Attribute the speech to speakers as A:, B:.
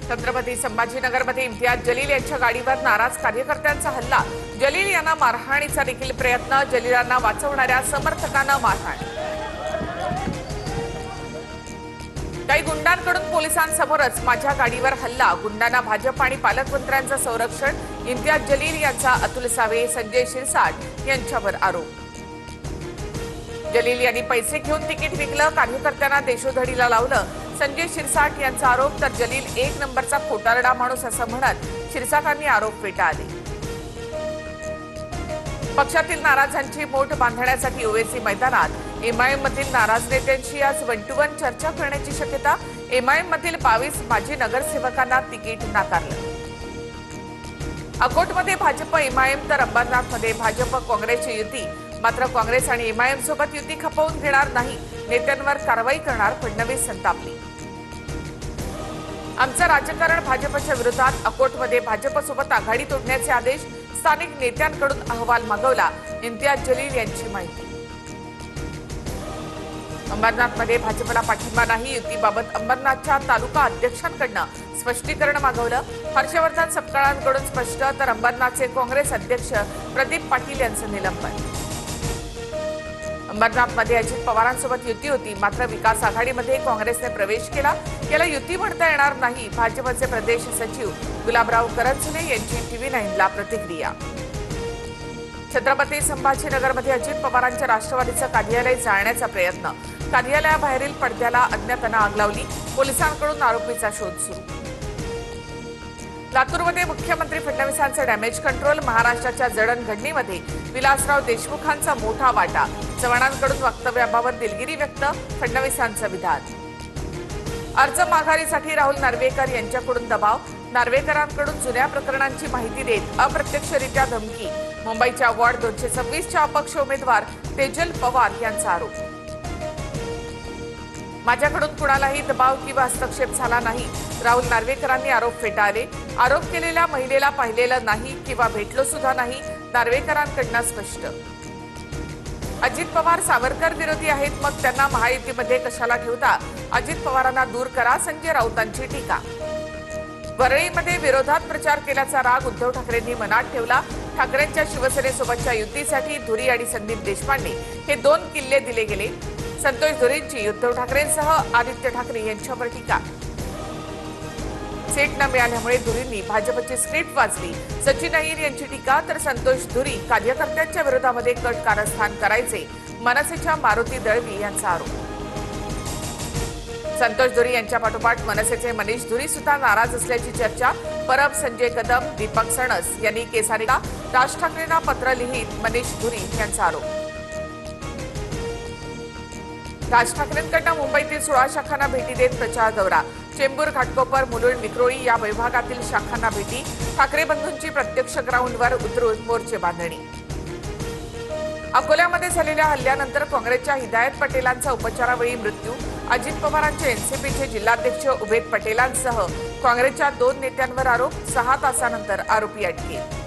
A: छत्रपती संभाजीनगरमध्ये इम्तियाज जलील यांच्या गाडीवर नाराज कार्यकर्त्यांचा हल्ला। जलील यांना मारहाणीचा देखील प्रयत्न। जलीलांना वाचवणाऱ्या समर्थकांना मारहाण। काही गुंडांकडून पोलिसांसमोरच माझ्या गाडीवर हल्ला। गुंडांना भाजप आणि पालकमंत्र्यांचं संरक्षण। इम्तियाज जलील यांचा अतुल सावे, संजय शिरसाट यांच्यावर आरोप। जलील यांनी पैसे घेऊन तिकीट विकलं, कार्यकर्त्यांना देशोधडीला लावलं। संजय शिरसाट यांचा आरोप। तर जलील एक नंबरचा खोटारडा माणूस असं म्हणत शिरसाटांनी आरोप फेटाळले। पक्षातील नाराजांची मोठ बांधण्यासाठी ओवेसी मैदानात। एमआयएम मधील नाराज नेत्यांशी आज 1 to 1 चर्चा करण्याची शक्यता। एमआयएम मधील 22 माजी नगरसेवकांना तिकीट नाकारलं। अकोटमध्ये भाजप एमआयएम तर अंबरनाथमध्ये भाजप काँग्रेसची युती। मात्र काँग्रेस आणि एमआयएम सोबत युती खपवून घेणार नाही, नेत्यांवर कारवाई करणार फडणवीस संतापले। आमचं राजकारण भाजपच्या विरोधात। अकोटमध्ये भाजपसोबत आघाडी तोडण्याचे आदेश। स्थानिक नेत्यांकडून अहवाल मागवला। इम्तियाज जलील यांची माहिती। अंबरनाथमध्ये भाजपला पाठिंबा नाही, युतीबाबत अंबरनाथच्या तालुका अध्यक्षांकडून स्पष्टीकरण मागवलं। हर्षवर्धन सपकाळांकडून स्पष्ट, तर अंबरनाथचे काँग्रेस अध्यक्ष प्रदीप पाटील यांचं निलंबन। अंबरनाथमध्ये अजित पवारांसोबत युती होती, मात्र विकास आघाडीमध्ये काँग्रेसने प्रवेश केला। याला युती म्हणता येणार नाही, भाजपचे प्रदेश सचिव गुलाबराव करंजले यांची TV9 प्रतिक्रिया। छत्रपती संभाजीनगरमध्ये अजित पवारांच्या राष्ट्रवादीचं कार्यालय जाळण्याचा प्रयत्न। कार्यालयाबाहेरील पडद्याला अज्ञातांना आग लावली। पोलिसांकडून आरोपीचा शोध सुरू। लातूरमध्ये मुख्यमंत्री फडणवीसांचे डॅमेज कंट्रोल। महाराष्ट्राच्या जडणघडणीमध्ये विलासराव देशमुखांचा मोठा वाटा। चव्हाणांकडून वक्तव्याबाबत दिलगिरी व्यक्त। फडणवीसांचं विधान। अर्ज माघारीसाठी राहुल नार्वेकर यांच्याकडून दबाव। नार्वेकरांकडून जुन्या प्रकरणांची माहिती देत अप्रत्यक्षरित्या धमकी। मुंबईच्या वॉर्ड 226च्या अपक्ष उमेदवार तेजल पवार यांचा आरोप। माझ्याकडून कुणालाही दबाव किंवा हस्तक्षेप झाला नाही, राहुल नार्वेकरांनी आरोप फेटाळले। आरोप केलेल्या महिलेला पाहिलेलं नाही किंवा भेटलो सुद्धा नाही, नार्वेकरांकडून स्पष्ट। अजित पवार सावरकर विरोधी आहेत, मग त्यांना महायुतीमध्ये कशाला ठेवता? अजित पवारांना दूर करा, संजय राऊतांची टीका। वरळीमध्ये विरोधात प्रचार केल्याचा राग उद्धव ठाकरेंनी मनात ठेवला। ठाकरेंच्या शिवसेनेसोबतच्या युतीसाठी धुरी आणि संदीप देशपांडे हे 2 किल्ले दिले गेले। संतोष धुरींची उद्धव ठाकरेंसह आदित्य ठाकरे यांच्यावर टीका। सीट न मिळाल्यामुळे धुरींनी भाजपची स्क्रिप्ट वाचली, सचिन अहिर यांची टीका। तर संतोष धुरी कार्यकर्त्यांच्या विरोधामध्ये कट कारस्थान करायचे, मनसेच्या मारुती दळवी यांचा आरोप। संतोष धुरी यांच्या पाठोपाठ मनसेचे मनीष धुरी सुद्धा नाराज असल्याची चर्चा। परब, संजय कदम, दीपक सणस यांनी केसारीला राज ठाकरेंना पत्र लिहित मनीष धुरी यांचा आरोप। राज ठाकरेंकडून मुंबईतील 16 शाखांना भेटी देत प्रचार दौरा। चेंबूर, घाटकोपर, मुलुंड, विक्रोळी या विभागातील शाखांना भेटी। ठाकरे बंधूंची प्रत्यक्ष ग्राउंडवर उतरून मोर्चे बांधणी। अकोल्यामध्ये झालेल्या हल्ल्यानंतर काँग्रेसच्या हिदायत पटेलांचा उपचारावेळी मृत्यू। अजित पवारांचे एनसीपीचे जिल्हाध्यक्ष उभेद पटेलांसह काँग्रेसच्या 2 नेत्यांवर आरोप। 6 तासानंतर आरोपी अटकेत।